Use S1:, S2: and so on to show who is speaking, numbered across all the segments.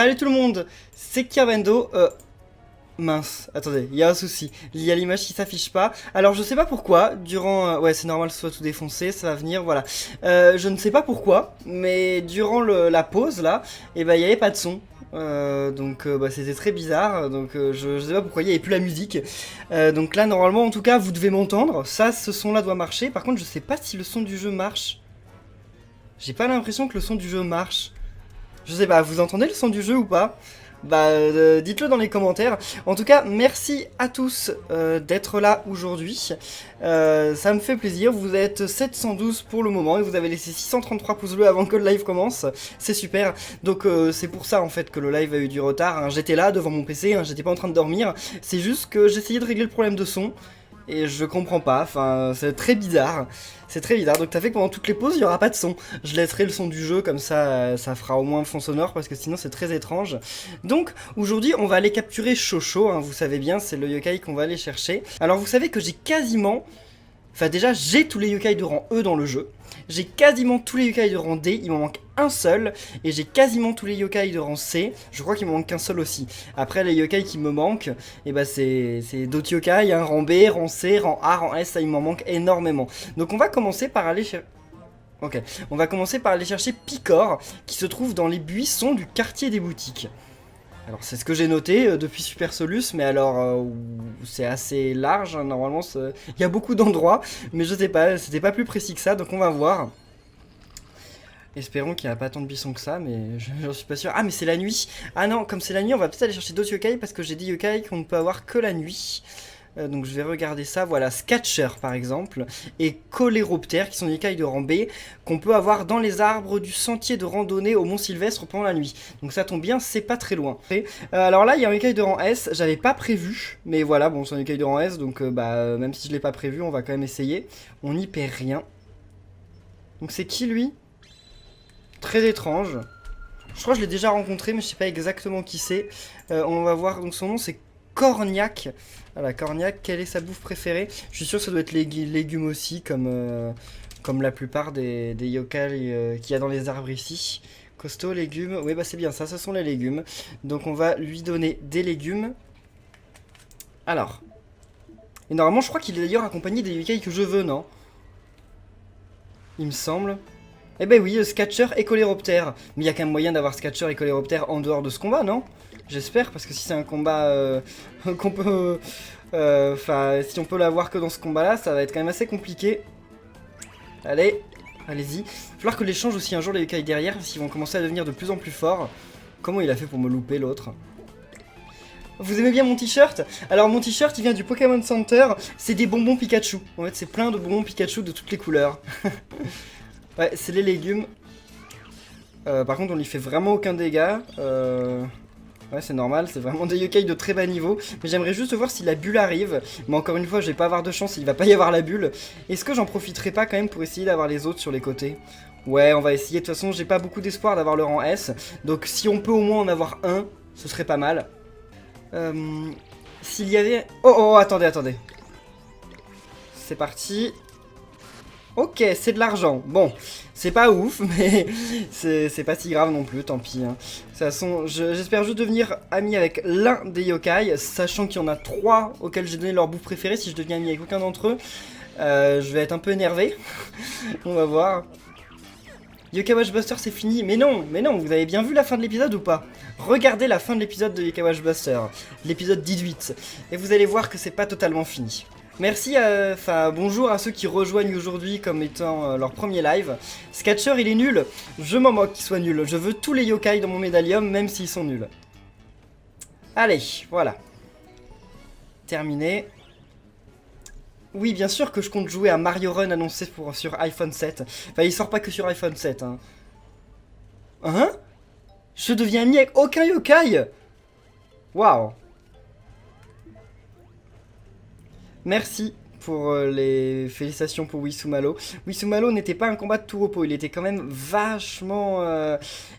S1: Salut tout le monde, c'est Kirbendo. Mince, attendez, il y a un souci. Il y a l'image qui s'affiche pas. Alors je sais pas pourquoi, durant... ouais, c'est normal que ce soit tout défoncé, ça va venir, voilà. Je ne sais pas pourquoi, mais durant la pause là, et ben il y avait pas de son. Donc c'était très bizarre, donc je sais pas pourquoi il n'y avait plus la musique. Donc là normalement en tout cas vous devez m'entendre, ça ce son là doit marcher. Par contre je sais pas si le son du jeu marche. J'ai pas l'impression que le son du jeu marche. Je sais pas, vous entendez le son du jeu ou pas? Bah dites-le dans les commentaires. En tout cas, merci à tous d'être là aujourd'hui. Ça me fait plaisir, vous êtes 712 pour le moment et vous avez laissé 633 pouces bleus avant que le live commence. C'est super. Donc c'est pour ça en fait que le live a eu du retard, hein. J'étais là devant mon PC, hein, j'étais pas en train de dormir. C'est juste que j'essayais de régler le problème de son. Et je comprends pas, enfin c'est très bizarre. C'est très bizarre, donc t'as fait que pendant toutes les pauses il y aura pas de son. Je laisserai le son du jeu, comme ça ça fera au moins un fond sonore, parce que sinon c'est très étrange. Donc aujourd'hui on va aller capturer Chocho, hein, vous savez bien, c'est le yokai qu'on va aller chercher. Alors vous savez que j'ai quasiment... Enfin déjà j'ai tous les yokai de rang E dans le jeu. J'ai quasiment tous les yokai de rang D, il m'en manque un seul. Et j'ai quasiment tous les yokai de rang C, je crois qu'il m'en manque qu'un seul aussi. Après les yokai qui me manquent, et bah c'est d'autres yokai, hein, rang B, rang C, rang A, rang S, ça il m'en manque énormément. Donc on va commencer par aller chercher... Ok, on va commencer par aller chercher Picor, qui se trouve dans les buissons du quartier des boutiques. Alors c'est ce que j'ai noté depuis Super Solus, mais alors c'est assez large, hein, normalement il y a beaucoup d'endroits, mais je sais pas, c'était pas plus précis que ça, donc on va voir. Espérons qu'il n'y a pas tant de buissons que ça, mais j'en suis pas sûr. Ah mais c'est la nuit. Ah non, comme c'est la nuit, on va peut-être aller chercher d'autres yokai, parce que j'ai des yokai qu'on ne peut avoir que la nuit. Donc je vais regarder ça, voilà, Scatcher par exemple, et Coléroptère qui sont des yokai de rang B, qu'on peut avoir dans les arbres du sentier de randonnée au Mont Sylvestre pendant la nuit. Donc ça tombe bien, c'est pas très loin. Alors là, il y a un yokai de rang S, j'avais pas prévu, mais voilà, bon c'est un yokai de rang S, donc même si je l'ai pas prévu, on va quand même essayer. On n'y perd rien. Donc c'est qui lui? Très étrange. Je crois que je l'ai déjà rencontré, mais je sais pas exactement qui c'est. On va voir, donc son nom c'est Corniac. Voilà, Corniac, quelle est sa bouffe préférée? Je suis sûr que ça doit être les légumes aussi, comme la plupart des yokai qu'il y a dans les arbres ici. Costaud, légumes, oui bah c'est bien ça, ce sont les légumes. Donc on va lui donner des légumes. Alors. Et normalement je crois qu'il est d'ailleurs accompagné des yokai que je veux, non? Il me semble. Eh ben oui, Scatcher et Coléroptère. Mais il y a quand même moyen d'avoir Scatcher et Coléroptère en dehors de ce combat, non? J'espère, parce que si c'est un combat qu'on peut... Enfin, si on peut l'avoir que dans ce combat-là, ça va être quand même assez compliqué. Allez, allez-y. Il va falloir que l'échange aussi un jour les yokai derrière, parce qu'ils vont commencer à devenir de plus en plus forts. Comment il a fait pour me louper, l'autre? Vous aimez bien mon t-shirt? Alors mon t-shirt il vient du Pokémon Center, c'est des bonbons Pikachu. En fait c'est plein de bonbons Pikachu de toutes les couleurs. Ouais, c'est les légumes. Par contre on lui fait vraiment aucun dégât. Ouais c'est normal, c'est vraiment des yokai de très bas niveau. Mais j'aimerais juste voir si la bulle arrive. Mais encore une fois je vais pas avoir de chance, il va pas y avoir la bulle. Est-ce que j'en profiterai pas quand même pour essayer d'avoir les autres sur les côtés? Ouais on va essayer, de toute façon j'ai pas beaucoup d'espoir d'avoir le rang S. Donc si on peut au moins en avoir un, ce serait pas mal. S'il y avait... Oh, attendez, attendez. C'est parti. Ok, c'est de l'argent. Bon, c'est pas ouf, mais c'est pas si grave non plus, tant pis. Hein. De toute façon, j'espère juste devenir ami avec l'un des yokai, sachant qu'il y en a 3 auxquels j'ai donné leur bouffe préférée. Si je deviens ami avec aucun d'entre eux, je vais être un peu énervé. On va voir. Yokai Watch Buster c'est fini, mais non, vous avez bien vu la fin de l'épisode ou pas? Regardez la fin de l'épisode de Yokai Watch Buster, l'épisode 18, et vous allez voir que c'est pas totalement fini. Merci, bonjour à ceux qui rejoignent aujourd'hui comme étant leur premier live. Scatcher il est nul, je m'en moque qu'il soit nul, je veux tous les yokai dans mon médaillum même s'ils sont nuls. Allez, voilà. Terminé. Oui, bien sûr que je compte jouer à Mario Run annoncé sur iPhone 7. Enfin, il sort pas que sur iPhone 7, hein. Hein? Je deviens ami avec aucun yokai? Waouh. Merci pour les félicitations pour Wisumalo. Wisumalo n'était pas un combat de tout repos, il était quand même vachement...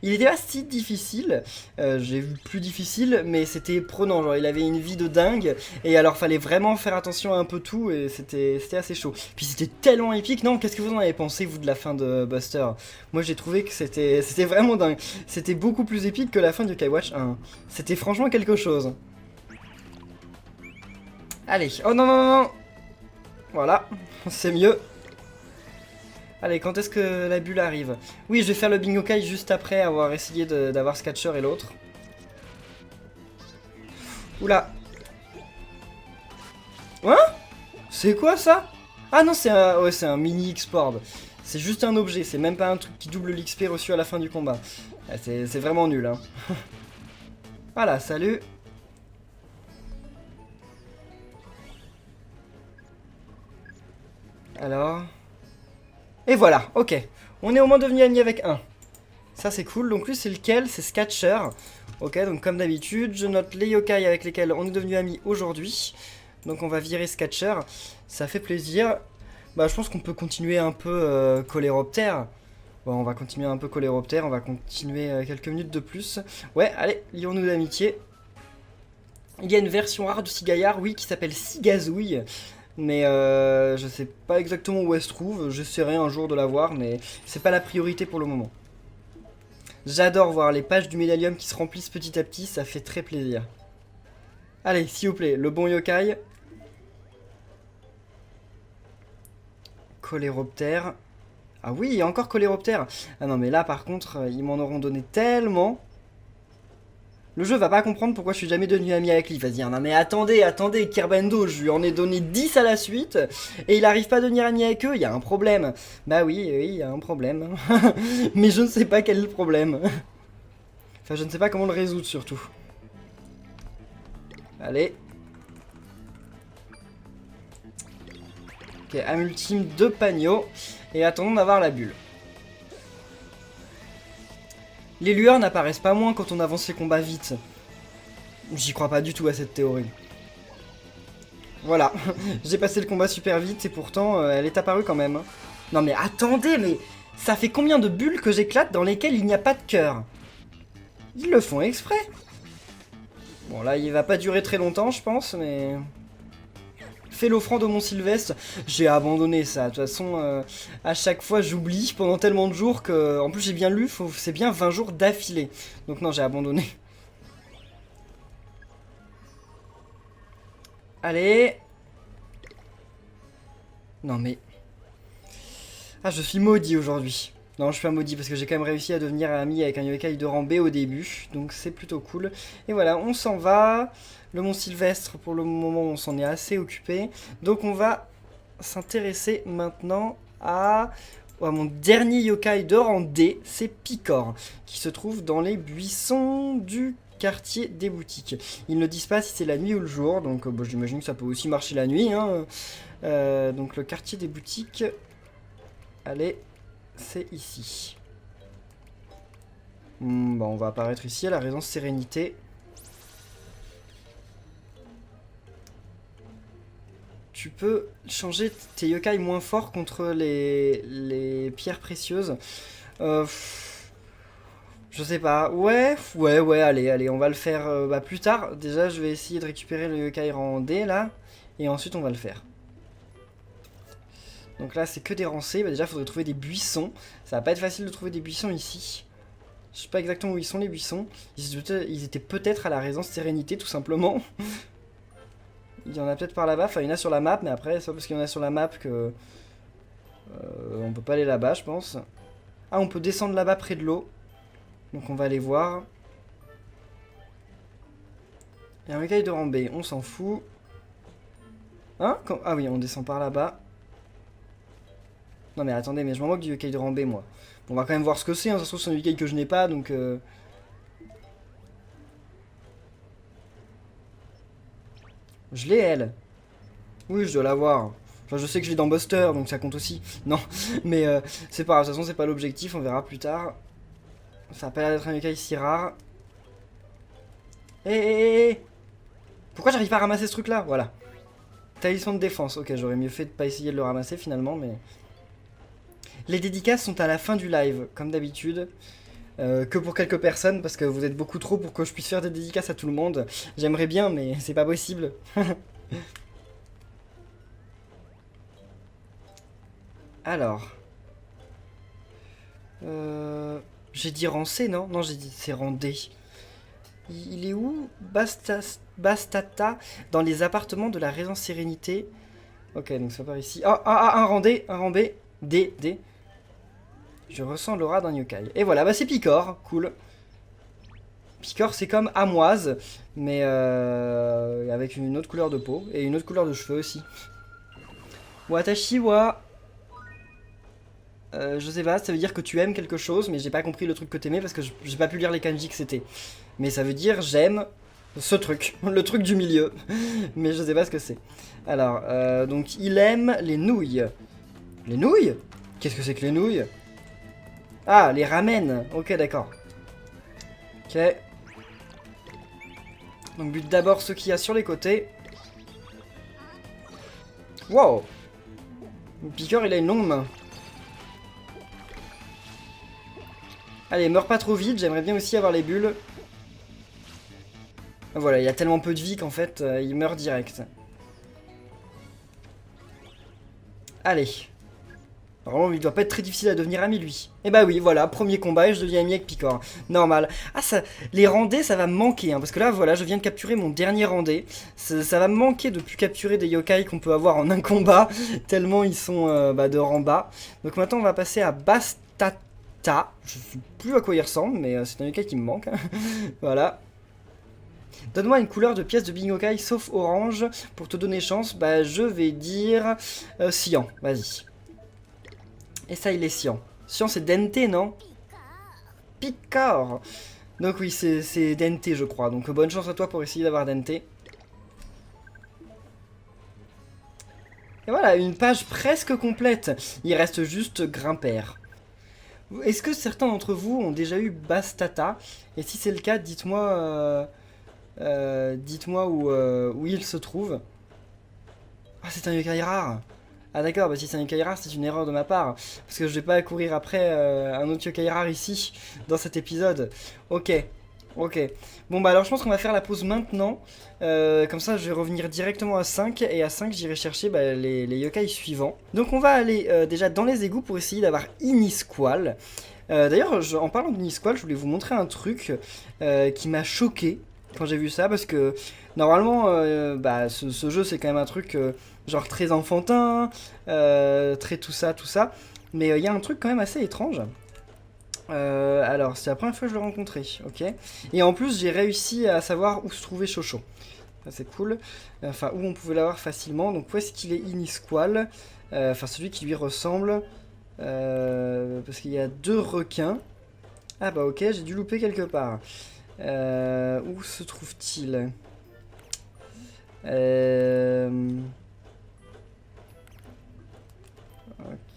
S1: Il était pas si difficile, j'ai vu plus difficile, mais c'était prenant, genre il avait une vie de dingue, et alors fallait vraiment faire attention à un peu tout, et c'était assez chaud. Puis c'était tellement épique, non? Qu'est-ce que vous en avez pensé, vous, de la fin de Buster? Moi j'ai trouvé que c'était vraiment dingue, c'était beaucoup plus épique que la fin du Yokai Watch 1. C'était franchement quelque chose. Allez, oh non non non non. Voilà, c'est mieux. Allez, quand est-ce que la bulle arrive? Oui, je vais faire le Bingokai juste après avoir essayé d'avoir Scatcher et l'autre. Oula. Hein? C'est quoi ça? Ah non, c'est un, ouais, c'est un mini X-Pord. C'est juste un objet, c'est même pas un truc qui double l'XP reçu à la fin du combat. C'est vraiment nul, hein. Voilà, salut. Alors... Et voilà, ok. On est au moins devenu amis avec un. Ça c'est cool, donc lui c'est lequel? C'est Scatcher. Ok, donc comme d'habitude, je note les yokai avec lesquels on est devenu amis aujourd'hui. Donc on va virer Scatcher. Ça fait plaisir. Bah je pense qu'on peut continuer un peu Coléroptère. Bon, on va continuer un peu Coléroptère, on va continuer quelques minutes de plus. Ouais, allez, lions-nous d'amitié. Il y a une version rare du Cigaillard, oui, qui s'appelle Cigazouille. Mais je sais pas exactement où elle se trouve, j'essaierai un jour de la voir, mais c'est pas la priorité pour le moment. J'adore voir les pages du Médaillium qui se remplissent petit à petit, ça fait très plaisir. Allez, s'il vous plaît, le bon yokai. Coléroptère. Ah oui, il y a encore Coléroptère. Ah non, mais là par contre, ils m'en auront donné tellement. Le jeu va pas comprendre pourquoi je suis jamais devenu ami avec lui. Il va se dire, non mais attendez, Kirbendo, je lui en ai donné 10 à la suite, et il arrive pas à devenir ami avec eux, il y a un problème. Bah oui, il y a un problème. Mais je ne sais pas quel est le problème. Enfin, je ne sais pas comment le résoudre surtout. Allez. Ok, âme ultime de Pagno. Et attendons d'avoir la bulle. Les lueurs n'apparaissent pas moins quand on avance les combats vite. J'y crois pas du tout à cette théorie. Voilà, j'ai passé le combat super vite et pourtant elle est apparue quand même. Non mais attendez, mais ça fait combien de bulles que j'éclate dans lesquelles il n'y a pas de cœur? Ils le font exprès. Bon là il va pas durer très longtemps je pense, mais... Fais l'offrande au Mont Sylvestre, j'ai abandonné ça, de toute façon à chaque fois j'oublie pendant tellement de jours que... En plus j'ai bien lu, c'est bien 20 jours d'affilée. Donc non j'ai abandonné. Allez. Non mais... Ah je suis maudit aujourd'hui. Non je suis pas maudit parce que j'ai quand même réussi à devenir ami avec un yokai de rang B au début. Donc c'est plutôt cool. Et voilà, on s'en va. Le Mont Sylvestre, pour le moment, on s'en est assez occupé. Donc on va s'intéresser maintenant à mon dernier yokai de rang D, c'est Picor, qui se trouve dans les buissons du quartier des boutiques. Ils ne disent pas si c'est la nuit ou le jour, donc bon, j'imagine que ça peut aussi marcher la nuit. Hein. Donc le quartier des boutiques, allez, c'est ici. Bon, on va apparaître ici à la résidence Sérénité. Tu peux changer tes yokai moins forts contre les pierres précieuses. Je sais pas. Ouais, allez, on va le faire plus tard. Déjà, je vais essayer de récupérer le yokai rang D, là. Et ensuite, on va le faire. Donc là, c'est que des rangs C. Bah, déjà, il faudrait trouver des buissons. Ça va pas être facile de trouver des buissons ici. Je sais pas exactement où ils sont, les buissons. Ils étaient peut-être à la résidence Sérénité, tout simplement. Il y en a peut-être par là-bas, enfin il y en a sur la map, mais après c'est pas parce qu'il y en a sur la map que on peut pas aller là-bas je pense. Ah on peut descendre là-bas près de l'eau. Donc on va aller voir. Il y a un yokai de rang B, on s'en fout. Hein? Ah oui on descend par là-bas. Non mais attendez, mais je m'en moque du yokai de rang B moi. Bon, on va quand même voir ce que c'est, hein. Ça se trouve c'est un yokai que je n'ai pas donc... Je l'ai, elle. Oui, je dois l'avoir. Enfin, je sais que je l'ai dans Buster, donc ça compte aussi. Non, mais c'est pas grave. De toute façon, c'est pas l'objectif. On verra plus tard. Ça a pas l'air d'être un yokai si rare. Hé, hé, hé. Pourquoi j'arrive pas à ramasser ce truc-là? Voilà. Talisman de défense. Ok, j'aurais mieux fait de pas essayer de le ramasser finalement, mais... Les dédicaces sont à la fin du live, comme d'habitude. Que pour quelques personnes, parce que vous êtes beaucoup trop pour que je puisse faire des dédicaces à tout le monde. J'aimerais bien, mais c'est pas possible. Alors... J'ai dit rang C, non? Non, j'ai dit c'est rang D. Il est où? Bastata, dans les appartements de la résidence Sérénité. Ok, donc ça part ici. Un rang D, un rang B. D, D. Je ressens l'aura d'un yokai. Et voilà, bah c'est Picor, cool. Picor, c'est comme Amoise, mais avec une autre couleur de peau et une autre couleur de cheveux aussi. Watashi wa... je sais pas, ça veut dire que tu aimes quelque chose, mais j'ai pas compris le truc que t'aimais parce que j'ai pas pu lire les kanji que c'était. Mais ça veut dire j'aime ce truc, le truc du milieu. Mais je sais pas ce que c'est. Alors, donc il aime les nouilles. Les nouilles? Qu'est-ce que c'est que les nouilles? Ah, les ramen. Ok, d'accord. Ok. Donc bute d'abord ce qu'il y a sur les côtés. Wow. Picor, il a une longue main. Allez, meurs pas trop vite, j'aimerais bien aussi avoir les bulles. Voilà, il y a tellement peu de vie qu'en fait, il meurt direct. Allez. Normalement, il doit pas être très difficile à devenir ami, lui. Et bah oui, voilà, premier combat et je deviens ami avec Picor. Normal. Ah, ça, les randés, ça va me manquer, hein, parce que là, voilà, je viens de capturer mon dernier randé. Ça va me manquer de plus capturer des yokai qu'on peut avoir en un combat, tellement ils sont de rang bas. Donc maintenant, on va passer à Bastata. Je sais plus à quoi il ressemble, mais c'est un yokai qui me manque. Voilà. Donne-moi une couleur de pièce de Bingokai sauf orange. Pour te donner chance, bah je vais dire cyan, vas-y. Et ça il est cyan. Cyan c'est Dente, non? Picor. Donc oui, c'est Dente je crois. Donc bonne chance à toi pour essayer d'avoir Dente. Et voilà, une page presque complète. Il reste juste Grimpère. Est-ce que certains d'entre vous ont déjà eu Bastata? Et si c'est le cas, dites-moi... dites-moi où il se trouve. Ah, c'est un yokai rare. Ah d'accord, bah si c'est un yokai rare, c'est une erreur de ma part. Parce que je vais pas courir après un autre yokai rare ici, dans cet épisode. Ok, ok. Bon bah alors je pense qu'on va faire la pause maintenant. Comme ça je vais revenir directement à 5. Et à 5 j'irai chercher les yokai suivants. Donc on va aller déjà dans les égouts pour essayer d'avoir Inisqual. D'ailleurs, en parlant d'Inisqual, je voulais vous montrer un truc qui m'a choqué quand j'ai vu ça, parce que normalement ce jeu c'est quand même un truc genre très enfantin, très tout ça, mais il y a un truc quand même assez étrange. Alors c'est la première fois que je l'ai rencontré, ok. Et en plus j'ai réussi à savoir où se trouvait Chocho. C'est cool, enfin où on pouvait l'avoir facilement. Donc où est-ce qu'il est Inisqual, enfin celui qui lui ressemble, parce qu'il y a 2 requins. Ah bah ok, j'ai dû louper quelque part. Où se trouve-t-il?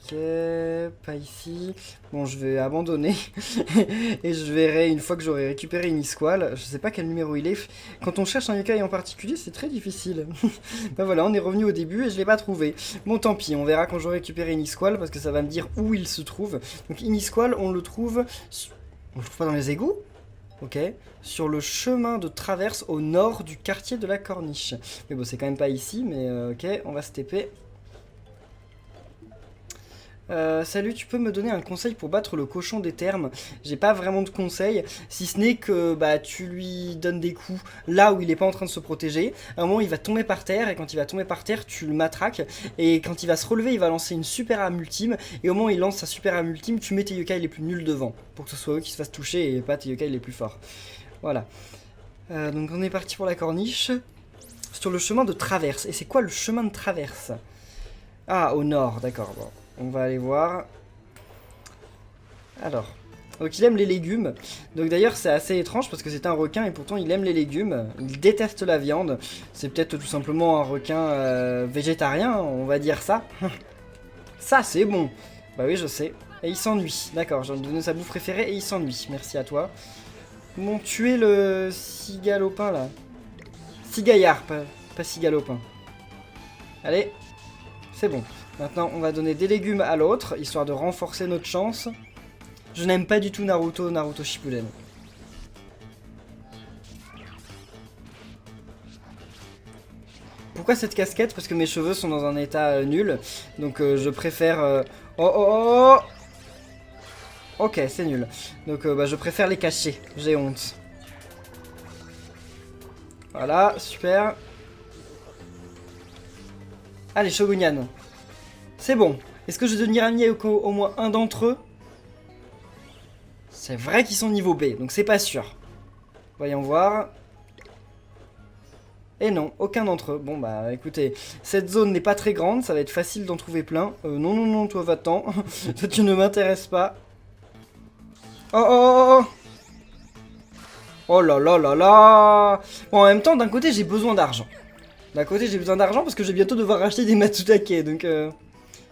S1: Ok, pas ici. Bon, je vais abandonner. Et je verrai une fois que j'aurai récupéré Inisqual. Je sais pas quel numéro il est. Quand on cherche un yokai en particulier, c'est très difficile. Ben voilà, on est revenu au début et je l'ai pas trouvé. Bon, tant pis, on verra quand j'aurai récupéré Inisqual parce que ça va me dire où il se trouve. Donc Inisqual, on le trouve... On le trouve pas dans les égouts? Ok, sur le chemin de traverse au nord du quartier de la Corniche. Mais bon, c'est quand même pas ici, mais ok, on va se TP. Salut, tu peux me donner un conseil pour battre le cochon des thermes? J'ai pas vraiment de conseil, si ce n'est que tu lui donnes des coups là où il est pas en train de se protéger. À un moment il va tomber par terre, et quand il va tomber par terre tu le matraques, et quand il va se relever il va lancer une super arme ultime, et au moment où il lance sa super arme ultime tu mets tes yokai les plus nuls devant, pour que ce soit eux qui se fassent toucher et pas tes yokai les plus forts. Voilà. Donc on est parti pour la Corniche, sur le chemin de traverse. Et c'est quoi le chemin de traverse? Ah, au nord, d'accord, bon. On va aller voir. Alors, donc il aime les légumes. Donc d'ailleurs c'est assez étrange parce que c'est un requin et pourtant il aime les légumes. Il déteste la viande. C'est peut-être tout simplement un requin végétarien, on va dire ça. Ça c'est bon. Bah oui je sais. Et il s'ennuie. D'accord, j'ai donné sa bouffe préférée et il s'ennuie. Merci à toi. Bon, tuer le cigalopin là. Cigaillard, pas cigalopin. Allez, c'est bon. Maintenant, on va donner des légumes à l'autre, histoire de renforcer notre chance. Je n'aime pas du tout Naruto Shippuden. Pourquoi cette casquette? Parce que mes cheveux sont dans un état nul. Donc je préfère... Oh oh oh! Ok, c'est nul. Donc bah, je préfère les cacher. J'ai honte. Voilà, super. Allez, Shogunyan. C'est bon. Est-ce que je vais devenir ami avec au moins un d'entre eux? C'est vrai qu'ils sont niveau B, donc c'est pas sûr. Voyons voir. Et non, aucun d'entre eux. Bon bah écoutez, cette zone n'est pas très grande, ça va être facile d'en trouver plein. Non, non, non, toi va-t'en. Toi tu ne m'intéresses pas. Oh oh oh oh! Oh là là là là! Bon, en même temps, d'un côté j'ai besoin d'argent. D'un côté j'ai besoin d'argent parce que je vais bientôt devoir racheter des Matsutake, donc...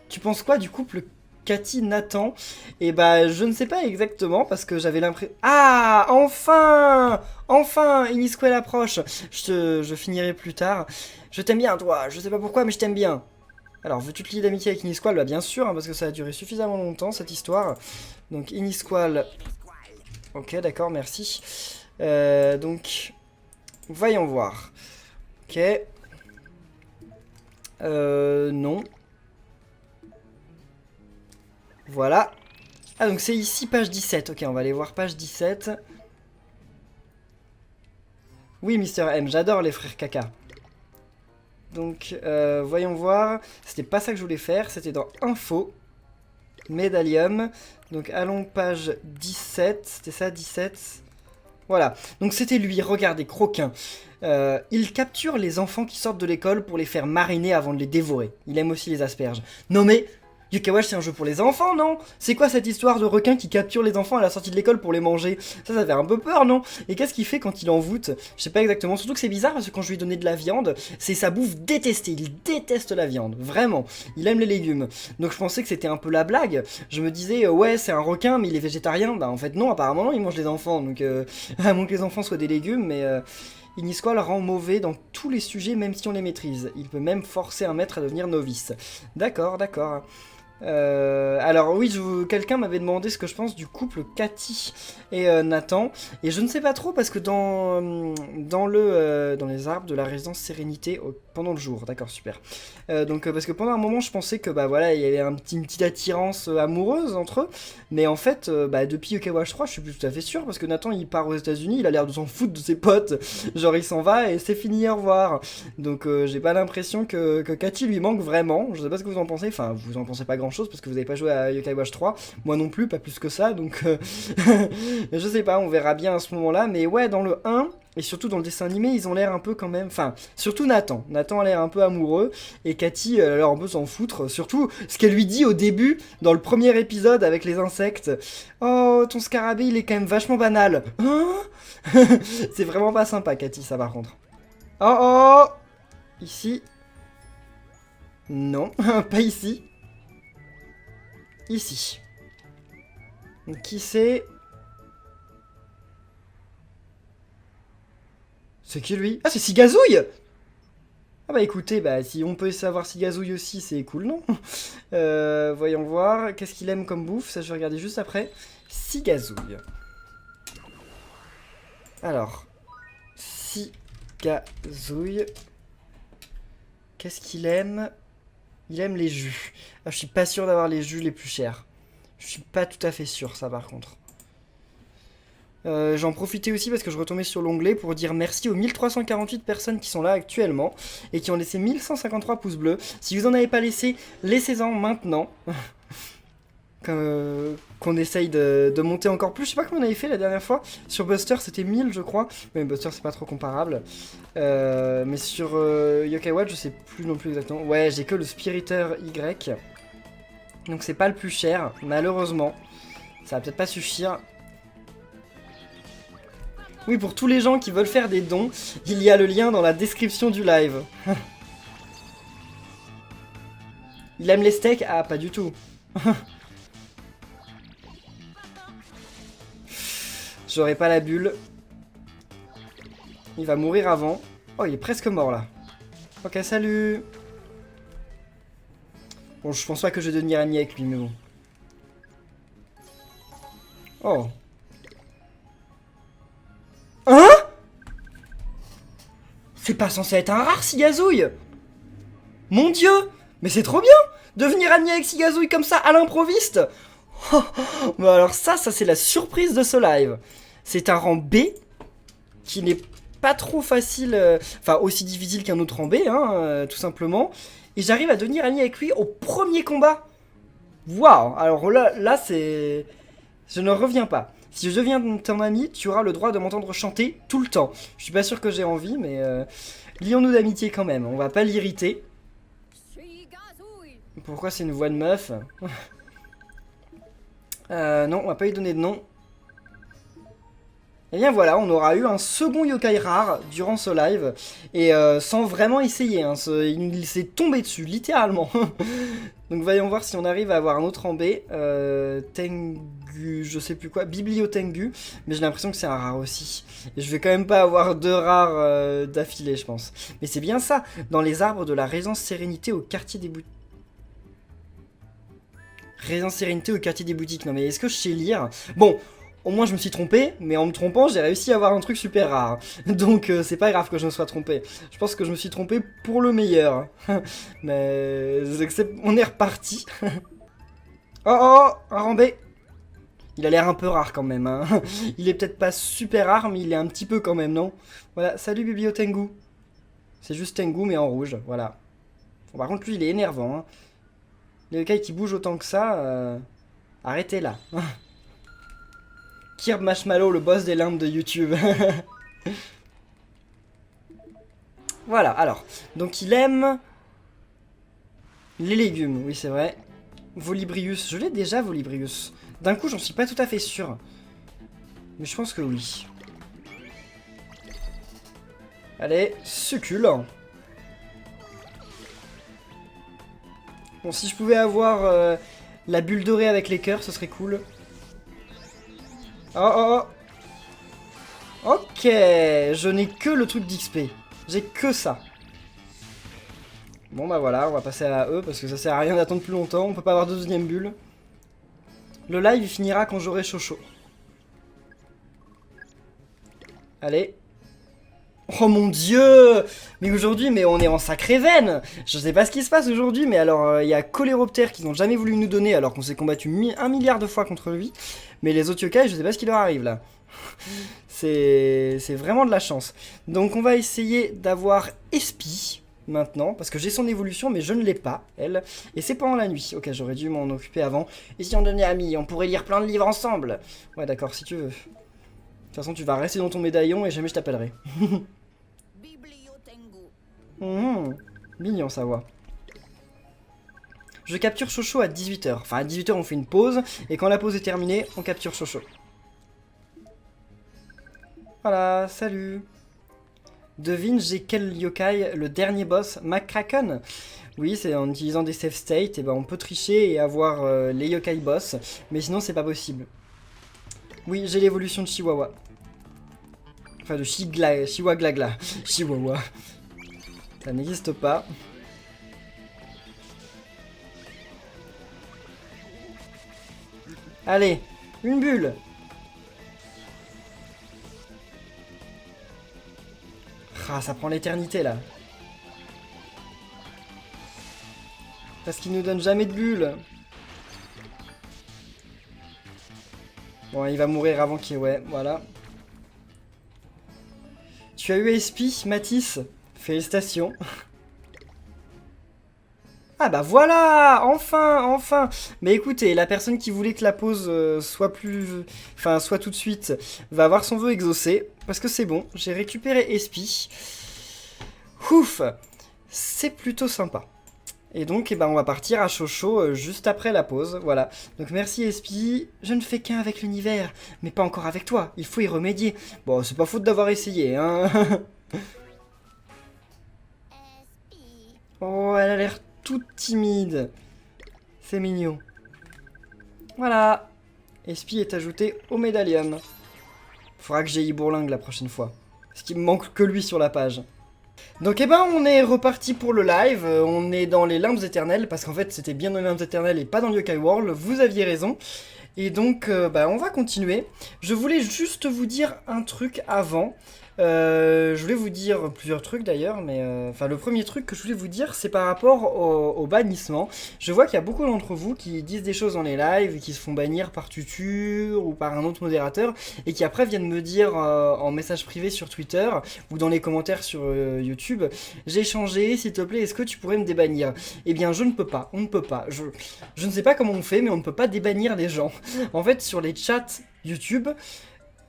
S1: Tu penses quoi du couple Cathy-Nathan? Et bah je ne sais pas exactement parce que j'avais l'impression... Ah, enfin! Enfin, Inisquel approche. Je finirai plus tard. Je t'aime bien toi, je sais pas pourquoi mais je t'aime bien. Alors, veux-tu te lier d'amitié avec Inisqual? Bah bien sûr, hein, parce que ça a duré suffisamment longtemps cette histoire. Donc Inisqual... Ok, d'accord, merci. Donc, voyons voir. Ok. Non. Voilà. Ah, donc c'est ici, page 17. Ok, on va aller voir page 17. Oui, Mister M, j'adore les frères caca. Donc, voyons voir. C'était pas ça que je voulais faire, c'était dans Info. Médalium. Donc, allons page 17. C'était ça, 17. Voilà. Donc, c'était lui, regardez, Croquin. Il capture les enfants qui sortent de l'école pour les faire mariner avant de les dévorer. Il aime aussi les asperges. Non mais... Yokai Watch c'est un jeu pour les enfants, non? C'est quoi cette histoire de requin qui capture les enfants à la sortie de l'école pour les manger? Ça fait un peu peur, non? Et qu'est-ce qu'il fait quand il envoûte? Je sais pas exactement, surtout que c'est bizarre parce que quand je lui ai donné de la viande, c'est sa bouffe détestée, il déteste la viande, vraiment. Il aime les légumes. Donc je pensais que c'était un peu la blague. Je me disais, ouais c'est un requin mais il est végétarien. Bah en fait non, apparemment non, il mange les enfants. Donc à moins que les enfants soient des légumes, mais... Inisqual rend mauvais dans tous les sujets même si on les maîtrise. Il peut même forcer un maître à devenir novice. D'accord, d'accord. Alors oui, quelqu'un m'avait demandé ce que je pense du couple Cathy et Nathan, et je ne sais pas trop parce que dans les arbres de la résidence Sérénité pendant le jour, d'accord, super. Donc parce que pendant un moment je pensais que bah voilà il y avait une petite attirance amoureuse entre eux, mais en fait bah depuis Yokai Watch 3 je suis plus tout à fait sûr parce que Nathan il part aux États-Unis, il a l'air de s'en foutre de ses potes, genre il s'en va et c'est fini, au revoir. Donc j'ai pas l'impression que Cathy lui manque vraiment. Je sais pas ce que vous en pensez, enfin vous en pensez pas grand chose parce que vous avez pas joué à Yokai Watch 3, moi non plus, pas plus que ça, donc je sais pas, on verra bien à ce moment-là, mais ouais, dans le 1, et surtout dans le dessin animé, ils ont l'air un peu quand même, enfin, surtout Nathan a l'air un peu amoureux, et Cathy, elle a l'air un peu s'en foutre, surtout ce qu'elle lui dit au début, dans le premier épisode avec les insectes, oh, ton scarabée, il est quand même vachement banal, hein? C'est vraiment pas sympa, Cathy, ça par contre. Oh oh, ici, non, pas ici. Ici. Donc, qui c'est? C'est qui lui? Ah, c'est Sigazouille! Ah bah écoutez, bah si on peut savoir Sigazouille aussi, c'est cool, non? Voyons voir. Qu'est-ce qu'il aime comme bouffe? Ça, je vais regarder juste après. Sigazouille. Alors. Sigazouille. Qu'est-ce qu'il aime? Il aime les jus. Ah, je suis pas sûr d'avoir les jus les plus chers. Je suis pas tout à fait sûr, ça, par contre. J'en profitais aussi parce que je retombais sur l'onglet pour dire merci aux 1348 personnes qui sont là actuellement et qui ont laissé 1153 pouces bleus. Si vous en avez pas laissé, laissez-en maintenant. Qu'on essaye de monter encore plus. Je sais pas comment on avait fait la dernière fois. Sur Buster, c'était 1000, je crois. Mais Buster, c'est pas trop comparable. Mais sur Yokai Watch, je sais plus non plus exactement. Ouais, j'ai que le Spiriteur Y. Donc c'est pas le plus cher, malheureusement. Ça va peut-être pas suffire. Oui, pour tous les gens qui veulent faire des dons, il y a le lien dans la description du live. Il aime les steaks? Ah, pas du tout. J'aurai pas la bulle. Il va mourir avant. Oh, il est presque mort là. Ok, salut. Bon, je pense pas que je vais devenir ami avec lui, mais bon. Oh. Hein? C'est pas censé être un rare, Sigazouille. Mon dieu. Mais c'est trop bien. Devenir ami avec Sigazouille comme ça, à l'improviste. Oh, bah alors ça c'est la surprise de ce live. C'est un rang B qui n'est pas trop facile, enfin aussi difficile qu'un autre rang B, hein, tout simplement. Et j'arrive à devenir ami avec lui au premier combat. Waouh. Alors là c'est... Je ne reviens pas. Si je deviens ton ami, tu auras le droit de m'entendre chanter tout le temps. Je suis pas sûr que j'ai envie, mais lions-nous d'amitié quand même. On va pas l'irriter. Pourquoi c'est une voix de meuf? Non, on va pas lui donner de nom. Et bien voilà, on aura eu un second yokai rare durant ce live. Et sans vraiment essayer, hein, il s'est tombé dessus, littéralement. Donc voyons voir si on arrive à avoir un autre en B. Tengu, je sais plus quoi, Bibliotengu. Mais j'ai l'impression que c'est un rare aussi. Et je vais quand même pas avoir deux rares d'affilée, je pense. Mais c'est bien ça, dans les arbres de la Résidence Sérénité au quartier des boutiques. Résidence Sérénité au quartier des boutiques. Non mais est-ce que je sais lire? Bon, au moins je me suis trompé, mais en me trompant j'ai réussi à avoir un truc super rare. Donc c'est pas grave que je me sois trompé. Je pense que je me suis trompé pour le meilleur. Mais on est reparti. Oh oh, un rambé. Il a l'air un peu rare quand même, hein. Il est peut-être pas super rare, mais il est un petit peu quand même, non? Voilà, salut Bibliotengu. C'est juste Tengu mais en rouge, voilà. Bon, par contre lui il est énervant, hein. Les yokai qui bougent autant que ça, arrêtez là. Kirb Marshmallow, le boss des limbes de YouTube. Voilà, alors. Donc il aime les légumes, oui c'est vrai. Volibrius, je l'ai déjà Volibrius. D'un coup j'en suis pas tout à fait sûr. Mais je pense que oui. Allez, succule. Bon, si je pouvais avoir la bulle dorée avec les cœurs, ce serait cool. Oh oh oh. Ok, je n'ai que le truc d'XP. J'ai que ça. Bon bah voilà, on va passer à eux parce que ça sert à rien d'attendre plus longtemps. On peut pas avoir de deuxième bulle. Le live il finira quand j'aurai Chocho. Allez. Oh mon dieu! Mais aujourd'hui, mais on est en sacrée veine! Je sais pas ce qui se passe aujourd'hui, mais alors, il y a Coléroptère qu'ils n'ont jamais voulu nous donner alors qu'on s'est combattu 1 milliard de fois contre lui. Mais les autres yokai, je sais pas ce qui leur arrive là. C'est vraiment de la chance. Donc on va essayer d'avoir Espie maintenant, parce que j'ai son évolution, mais je ne l'ai pas, elle. Et c'est pendant la nuit. Ok, j'aurais dû m'en occuper avant. Et si on devenait amis, on pourrait lire plein de livres ensemble. Ouais, d'accord, si tu veux. De toute façon, tu vas rester dans ton médaillon et jamais je t'appellerai. Mignon sa voix. Je capture Chocho à 18h. Enfin, à 18h, on fait une pause. Et quand la pause est terminée, on capture Chocho. Voilà, salut. Devine, j'ai quel yokai, le dernier boss, McCracken. Oui, c'est en utilisant des save states, et ben on peut tricher et avoir les yokai boss. Mais sinon, c'est pas possible. Oui, j'ai l'évolution de Chihuahua. Enfin, de Chihuaglagla. Chihuahua. Ça n'existe pas. Allez, une bulle. Ah, ça prend l'éternité, là. Parce qu'il nous donne jamais de bulles. Bon, il va mourir avant qu'il... Ouais, voilà. Tu as eu SP, Matisse. Félicitations. Ah bah voilà, enfin, enfin. Mais écoutez, la personne qui voulait que la pause soit plus... Enfin, soit tout de suite, va avoir son vœu exaucé. Parce que c'est bon, j'ai récupéré Espie. Ouf. C'est plutôt sympa. Et donc, eh ben, on va partir à Chocho juste après la pause, voilà. Donc merci Espie, je ne fais qu'un avec l'univers, mais pas encore avec toi, il faut y remédier. Bon, c'est pas faute d'avoir essayé, hein. Oh, elle a l'air toute timide. C'est mignon. Voilà. Espie est ajouté au médaillum. Faudra que j'aille Bourlingue la prochaine fois. Parce qu'il me manque que lui sur la page. Donc eh ben on est reparti pour le live, on est dans les limbes éternelles, parce qu'en fait c'était bien dans les limbes éternelles et pas dans le Yokai World, vous aviez raison. Et donc bah on va continuer. Je voulais juste vous dire un truc avant. Je voulais vous dire plusieurs trucs d'ailleurs, mais enfin le premier truc que je voulais vous dire c'est par rapport au bannissement. Je vois qu'il y a beaucoup d'entre vous qui disent des choses dans les lives, qui se font bannir par Tutur ou par un autre modérateur, et qui après viennent me dire en message privé sur Twitter ou dans les commentaires sur YouTube, j'ai changé, s'il te plaît, est-ce que tu pourrais me débannir? Eh bien je ne peux pas, on ne peut pas. Je ne sais pas comment on fait, mais on ne peut pas débannir les gens. En fait sur les chats YouTube,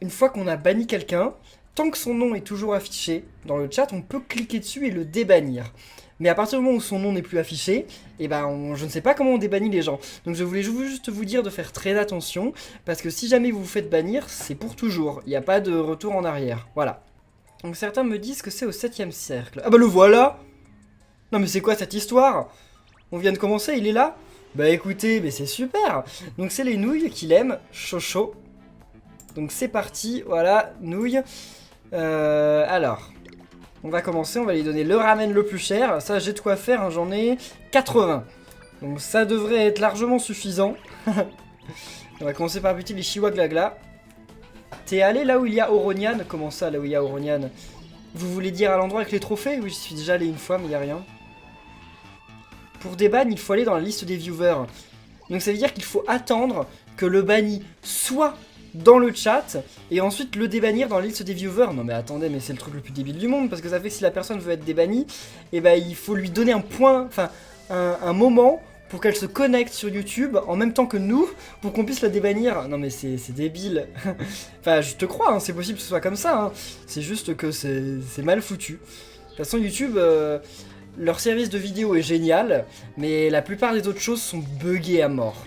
S1: une fois qu'on a banni quelqu'un, tant que son nom est toujours affiché dans le chat, on peut cliquer dessus et le débannir. Mais à partir du moment où son nom n'est plus affiché, eh ben je ne sais pas comment on débannit les gens. Donc je voulais juste vous dire de faire très attention, parce que si jamais vous vous faites bannir, c'est pour toujours. Il n'y a pas de retour en arrière. Voilà. Donc certains me disent que c'est au 7ème cercle. Ah bah le voilà! Non mais c'est quoi cette histoire? On vient de commencer, il est là? Bah écoutez, mais c'est super! Donc c'est les nouilles qu'il aime, chaud. Donc c'est parti, voilà, nouilles. Alors, on va commencer, on va lui donner le ramen le plus cher. Ça, j'ai de quoi faire, hein, j'en ai 80. Donc ça devrait être largement suffisant. On va commencer par buter les Chihuaglagla. T'es allé là où il y a Oronian? Comment ça, là où il y a Oronian? Vous voulez dire à l'endroit avec les trophées? Oui, je suis déjà allé une fois, mais il n'y a rien. Pour des bans, il faut aller dans la liste des viewers. Donc ça veut dire qu'il faut attendre que le banni soit dans le chat et ensuite le débannir dans la liste des viewers. Non mais attendez, mais c'est le truc le plus débile du monde, parce que ça fait que si la personne veut être débannie, et ben il faut lui donner un point, enfin un moment pour qu'elle se connecte sur YouTube en même temps que nous pour qu'on puisse la débannir. Non mais c'est débile. Enfin je te crois, hein, c'est possible que ce soit comme ça, hein. C'est juste que c'est mal foutu. De toute façon YouTube, leur service de vidéo est génial, mais la plupart des autres choses sont buggées à mort.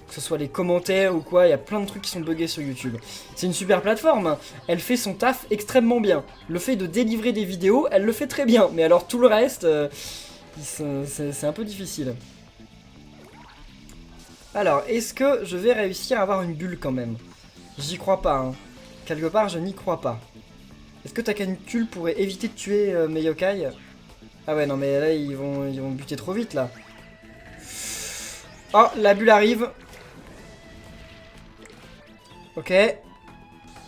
S1: Que ce soit les commentaires ou quoi, il y a plein de trucs qui sont buggés sur YouTube. C'est une super plateforme, hein. Elle fait son taf extrêmement bien. Le fait de délivrer des vidéos, elle le fait très bien. Mais alors tout le reste, c'est un peu difficile. Alors, est-ce que je vais réussir à avoir une bulle quand même? J'y crois pas, hein. Quelque part, je n'y crois pas. Est-ce que ta canicule pourrait éviter de tuer mes yokai? Ah ouais, non mais là, ils vont buter trop vite, là. Oh, la bulle arrive. Ok.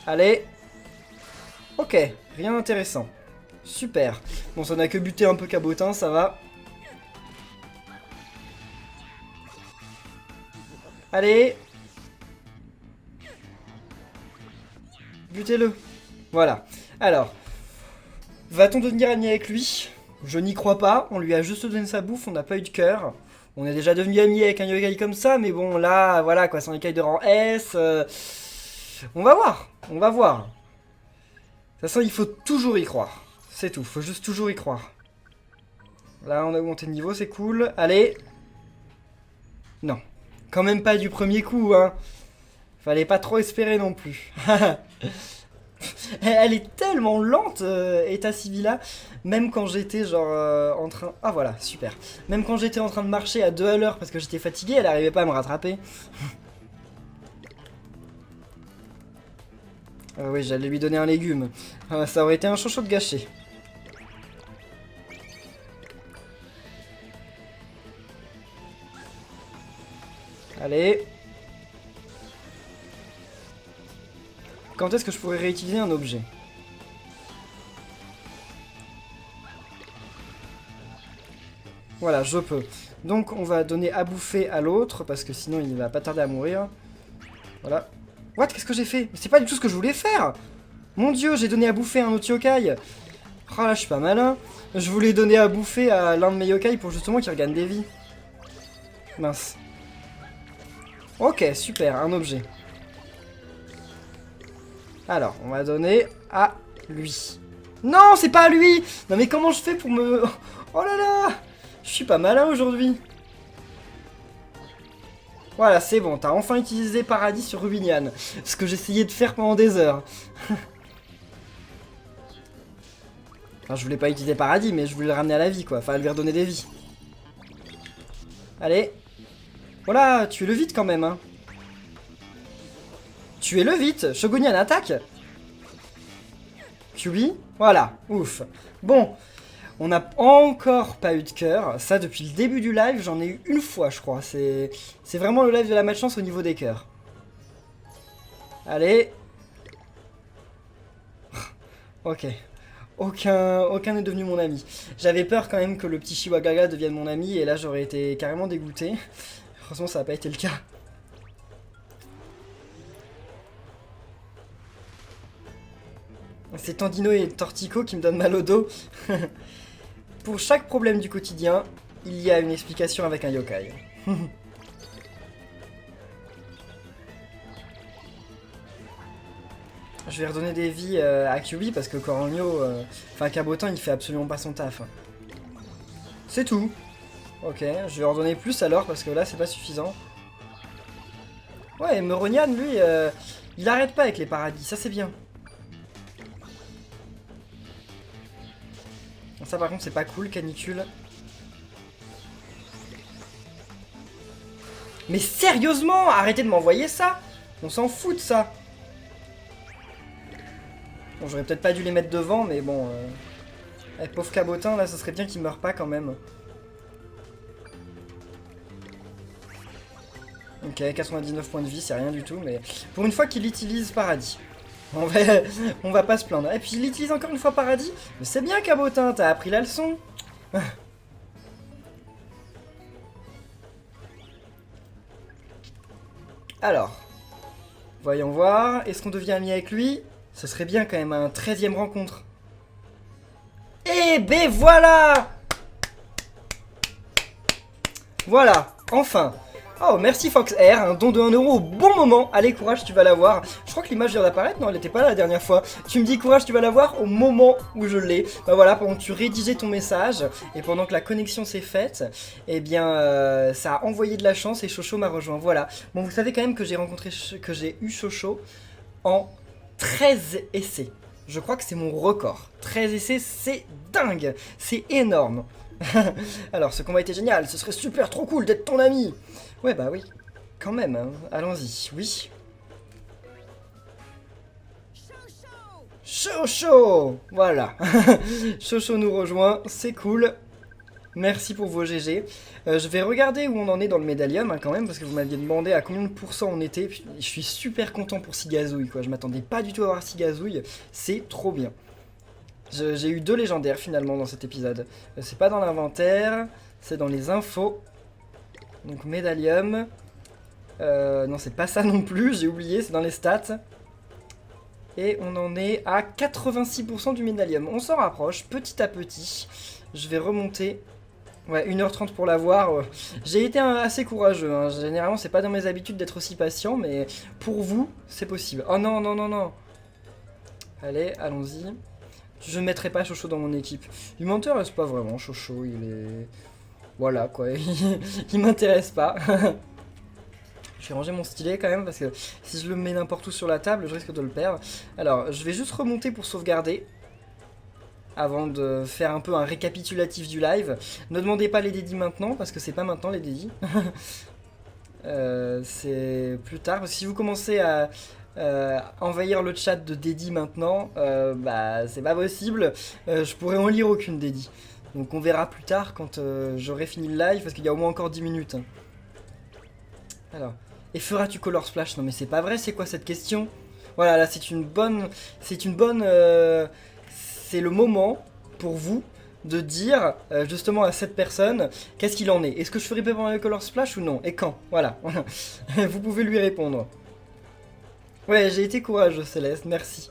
S1: Allez. Ok, rien d'intéressant. Super. Bon, ça n'a que buté un peu cabotin, ça va. Allez. Butez-le. Voilà. Alors. Va-t-on devenir ami avec lui? Je n'y crois pas. On lui a juste donné sa bouffe, on n'a pas eu de cœur. On est déjà devenu ami avec un yokai comme ça, mais bon, là, voilà, quoi, c'est un yokai de rang S. On va voir, on va voir. De toute façon, il faut toujours y croire. C'est tout, faut juste toujours y croire. Là, on a augmenté de niveau, c'est cool. Allez. Non. Quand même pas du premier coup, hein. Fallait pas trop espérer non plus. Elle est tellement lente, Eta Civila. Même quand j'étais genre en train... Ah voilà, super. Même quand j'étais en train de marcher à 2 à l'heure parce que j'étais fatigué, elle arrivait pas à me rattraper. Oui, j'allais lui donner un légume. Ça aurait été un chocho de gâcher. Allez. Quand est-ce que je pourrais réutiliser un objet? Voilà, je peux. Donc on va donner à bouffer à l'autre, parce que sinon il va pas tarder à mourir. Voilà. What? Qu'est-ce que j'ai fait? C'est pas du tout ce que je voulais faire! Mon dieu, j'ai donné à bouffer à un autre yokai! Oh là, je suis pas malin! Je voulais donner à bouffer à l'un de mes yokai pour justement qu'il regagne des vies. Mince. Ok, super, un objet. Alors, on va donner à lui. Non, c'est pas à lui! Non mais comment je fais pour me... Oh là là! Je suis pas malin aujourd'hui. Voilà, c'est bon, t'as enfin utilisé Paradis sur Rubinian. Ce que j'essayais de faire pendant des heures. Enfin, je voulais pas utiliser Paradis, mais je voulais le ramener à la vie, quoi. Enfin, lui redonner des vies. Allez. Voilà, tuez-le vite quand même, hein. Tuez-le vite. Shogunian, attaque. QB. Voilà, ouf. Bon. On n'a encore pas eu de cœur. Ça, depuis le début du live, j'en ai eu une fois, je crois. C'est vraiment le live de la malchance au niveau des cœurs. Allez. Ok. Aucun n'est devenu mon ami. J'avais peur quand même que le petit Chihuahua devienne mon ami, et là j'aurais été carrément dégoûté. Heureusement, ça n'a pas été le cas. C'est Tandino et Tortico qui me donnent mal au dos. Pour chaque problème du quotidien, il y a une explication avec un yokai. Je vais redonner des vies à Kyubi parce que Corogno, enfin Cabotin, il fait absolument pas son taf. Hein. C'est tout. Ok, je vais en redonner plus alors parce que là c'est pas suffisant. Ouais, Meuronian, lui, il arrête pas avec les paradis, ça c'est bien. Ça par contre c'est pas cool, canicule. Mais sérieusement, arrêtez de m'envoyer ça. On s'en fout de ça. Bon, j'aurais peut-être pas dû les mettre devant, mais bon... pauvre Cabotin, là, ça serait bien qu'il meure pas quand même. Ok, 99 points de vie, c'est rien du tout, mais... Pour une fois qu'il utilise Paradis. On va pas se plaindre. Et puis il utilise encore une fois Paradis. Mais c'est bien, Cabotin, t'as appris la leçon. Alors, voyons voir. Est-ce qu'on devient ami avec lui? Ce serait bien quand même, un 13e rencontre. Et ben voilà. Voilà, enfin. Oh, merci Fox Air, un don de 1 euro au bon moment. Allez, courage, tu vas l'avoir. Je crois que l'image vient d'apparaître, non, elle était pas là la dernière fois. Tu me dis courage, tu vas l'avoir au moment où je l'ai. Bah voilà, pendant que tu rédigeais ton message et pendant que la connexion s'est faite, eh bien, ça a envoyé de la chance et Chocho m'a rejoint. Voilà. Bon, vous savez quand même que j'ai eu Chocho en 13 essais. Je crois que c'est mon record. 13 essais, c'est dingue. C'est énorme. Alors, ce combat était génial. Ce serait super trop cool d'être ton ami. Ouais, bah oui. Quand même, hein. Allons-y. Oui. Chocho. Voilà. Chocho nous rejoint. C'est cool. Merci pour vos GG. Je vais regarder où on en est dans le médaillum hein, quand même, parce que vous m'aviez demandé à combien de pourcents on était. Puis, je suis super content pour Sigazouille, quoi. Je m'attendais pas du tout à avoir Sigazouille. C'est trop bien. J'ai eu 2 légendaires finalement dans cet épisode. C'est pas dans l'inventaire, c'est dans les infos. Donc médaillum. Non, c'est pas ça non plus, j'ai oublié, c'est dans les stats. Et on en est à 86% du médaillum. On s'en rapproche petit à petit. Je vais remonter. Ouais, 1h30 pour l'avoir. J'ai été assez courageux. Hein. Généralement, c'est pas dans mes habitudes d'être aussi patient, mais pour vous, c'est possible. Oh non, non, non, non. Allez, allons-y. Je ne mettrai pas Chocho dans mon équipe. Il m'intéresse pas vraiment, Chocho, il est... Voilà, quoi. Il m'intéresse pas. Je vais ranger mon stylet quand même, parce que si je le mets n'importe où sur la table, je risque de le perdre. Alors, je vais juste remonter pour sauvegarder. Avant de faire un peu un récapitulatif du live. Ne demandez pas les dédits maintenant, parce que c'est pas maintenant les dédits. C'est plus tard, parce que si vous commencez à... envahir le chat de dédits maintenant, bah c'est pas possible, je pourrais en lire aucune dédit. Donc on verra plus tard quand j'aurai fini le live, parce qu'il y a au moins encore 10 minutes. Alors, et feras-tu Color Splash? Non mais c'est pas vrai, c'est quoi cette question? Voilà, là c'est une bonne... C'est le moment pour vous de dire justement à cette personne qu'est-ce qu'il en est. Est-ce que je ferai pendant le Color Splash ou non? Et quand? Voilà. Vous pouvez lui répondre. Ouais, j'ai été courageux, Céleste, merci.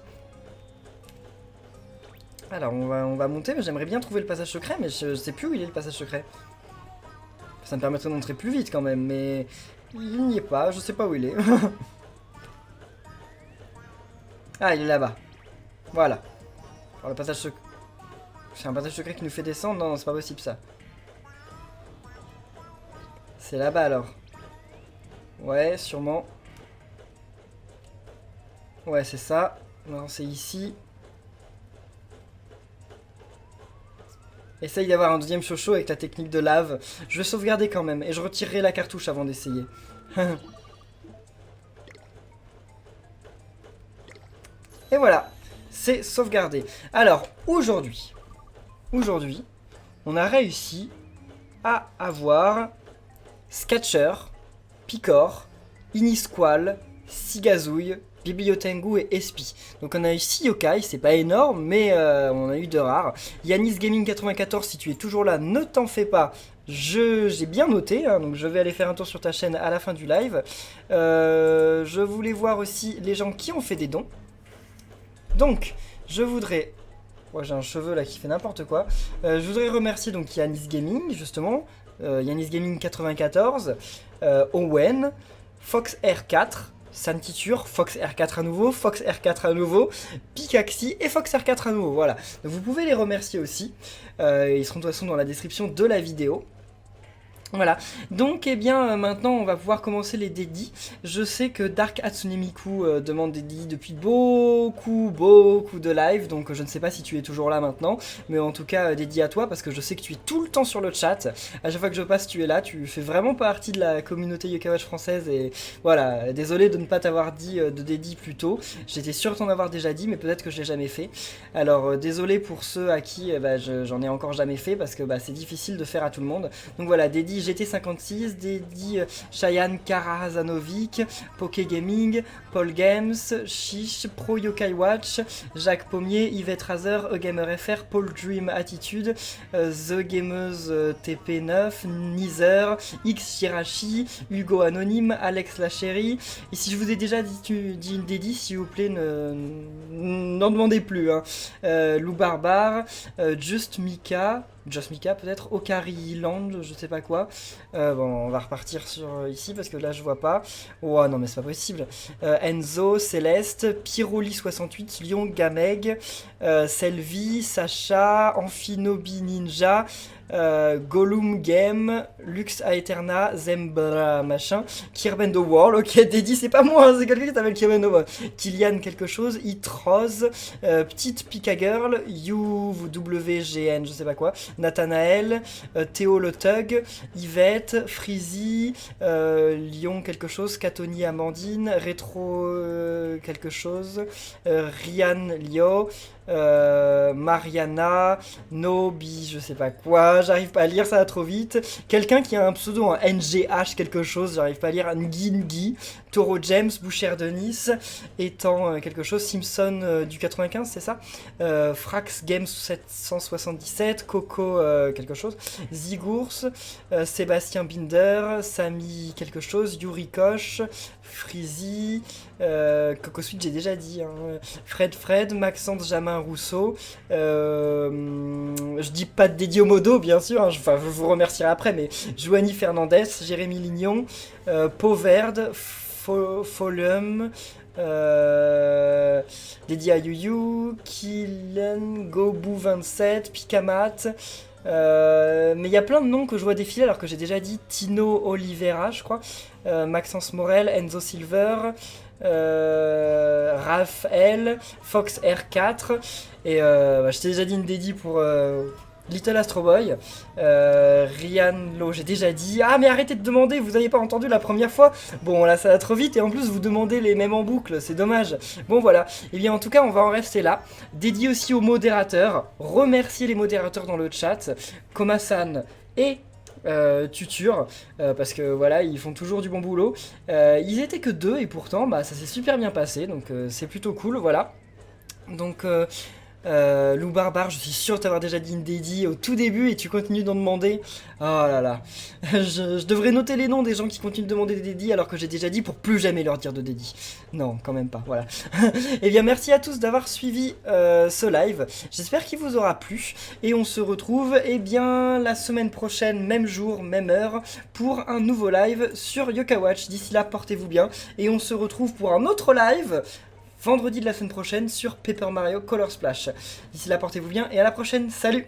S1: Alors, on va monter, mais j'aimerais bien trouver le passage secret, mais je sais plus où il est le passage secret. Ça me permettrait de montrer plus vite quand même, mais il n'y est pas, je sais pas où il est. Ah, il est là-bas. Voilà. Alors, le passage secret... C'est un passage secret qui nous fait descendre? Non, non c'est pas possible ça. C'est là-bas alors. Ouais, sûrement. Ouais, c'est ça. Non, c'est ici. Essaye d'avoir un deuxième Chocho avec la technique de lave. Je vais sauvegarder quand même. Et je retirerai la cartouche avant d'essayer. Et voilà. C'est sauvegardé. Alors, aujourd'hui, on a réussi à avoir Scatcher, Picor, Inisqual, Sigazouille, Bibliotengu et Espi. Donc on a eu 6 yokai, c'est pas énorme, mais on a eu 2 rares. Yanis Gaming 94, si tu es toujours là, ne t'en fais pas. J'ai bien noté, hein, donc je vais aller faire un tour sur ta chaîne à la fin du live. Je voulais voir aussi les gens qui ont fait des dons. Donc, je voudrais... Ouais, j'ai un cheveu là qui fait n'importe quoi. Je voudrais remercier donc Yanis Gaming, justement. Yanis Gaming 94, Owen, Fox R4, Santiture, Fox R4 à nouveau, Fox R4 à nouveau, Pikaxi et Fox R4 à nouveau, voilà. Donc vous pouvez les remercier aussi, ils seront de toute façon dans la description de la vidéo. Voilà, donc eh bien maintenant on va pouvoir commencer les dédits. Je sais que Dark Hatsune Miku demande des dédits depuis beaucoup de live, donc je ne sais pas si tu es toujours là maintenant, mais en tout cas dédits à toi parce que je sais que tu es tout le temps sur le chat. À chaque fois que je passe tu es là, tu fais vraiment partie de la communauté Yokai Watch française et voilà, désolé de ne pas t'avoir dit de dédits plus tôt. J'étais sûr t'en avoir déjà dit mais peut-être que je l'ai jamais fait. Alors désolé pour ceux à qui j'en ai encore jamais fait parce que c'est difficile de faire à tout le monde. Donc voilà, dédits GT56, dédit Cheyenne Karahazanovic, Poké Gaming, Paul Games, Chiche, Pro Yokai Watch, Jacques Pommier, Yvette Razer, Egamer FR, Paul Dream Attitude, The Gameuse TP9, Nizer, X Shirashi, Hugo Anonyme, Alex Lachérie. Et si je vous ai déjà dit une dédit, s'il vous plaît, n'en demandez plus. Hein. Lou Barbare, Just Mika peut-être, Okari Land, je sais pas quoi. Bon, on va repartir sur ici parce que là je vois pas. Oh non mais c'est pas possible. Enzo, Céleste, Pyroli68, Lyon, Gameg, Selvi, Sacha, Amphinobi Ninja, Gollum Game, Lux Aeterna, Zembra machin, Kirben the World, ok, dédit, c'est pas moi, hein, c'est quelqu'un qui s'appelle Kirben the World. Kilian quelque chose, Itrose, Petite Pika Girl, UWGN, je sais pas quoi, Nathanaël, Théo le Tug, Yvette, Freezy, Lyon quelque chose, Catoni Amandine, Rétro quelque chose, Rian Lio, Mariana, Nobi, je sais pas quoi, j'arrive pas à lire, ça va trop vite. Quelqu'un qui a un pseudo en NGH quelque chose, j'arrive pas à lire, Ngi, Toro James, Boucher de Nice, étant quelque chose, Simpson du 95, c'est ça, Frax Games 777, Coco quelque chose, Zigours, Sébastien Binder, Samy quelque chose, Yuri Koch, Freezy, Coco Sweet j'ai déjà dit, hein, Fred, Maxence Jamin Rousseau, je dis pas de dédié au modo bien sûr, hein, je vous remercierai après, mais Joanie Fernandez, Jérémy Lignon, Pauverde, Folum, dédié à Yuyu, Killen, Gobu27, Pikamat. Mais il y a plein de noms que je vois défiler alors que j'ai déjà dit Tino Oliveira je crois, Maxence Morel, Enzo Silver, Raphaël, Fox R4 et je t'ai déjà dit une dédie pour Little Astro Boy, Rian Lo, j'ai déjà dit. Ah mais arrêtez de demander, vous n'avez pas entendu la première fois. Bon là ça va trop vite et en plus vous demandez les mêmes en boucle, c'est dommage. Bon voilà, et bien en tout cas on va en rester là. Dédié aussi aux modérateurs, remercier les modérateurs dans le chat, Komasan et Tutur, parce que voilà ils font toujours du bon boulot. Ils étaient que 2 et pourtant ça s'est super bien passé, donc c'est plutôt cool, voilà. Donc Lou Barbare, je suis sûr de t'avoir déjà dit une dédie au tout début et tu continues d'en demander. Oh là là, je devrais noter les noms des gens qui continuent de demander des dédis alors que j'ai déjà dit pour plus jamais leur dire de dédis. Non, quand même pas, voilà. Et bien merci à tous d'avoir suivi ce live, j'espère qu'il vous aura plu et on se retrouve bien la semaine prochaine, même jour, même heure, pour un nouveau live sur Yokai Watch. D'ici là, portez-vous bien et on se retrouve pour un autre live vendredi de la semaine prochaine sur Paper Mario Color Splash. D'ici là, portez-vous bien et à la prochaine, salut!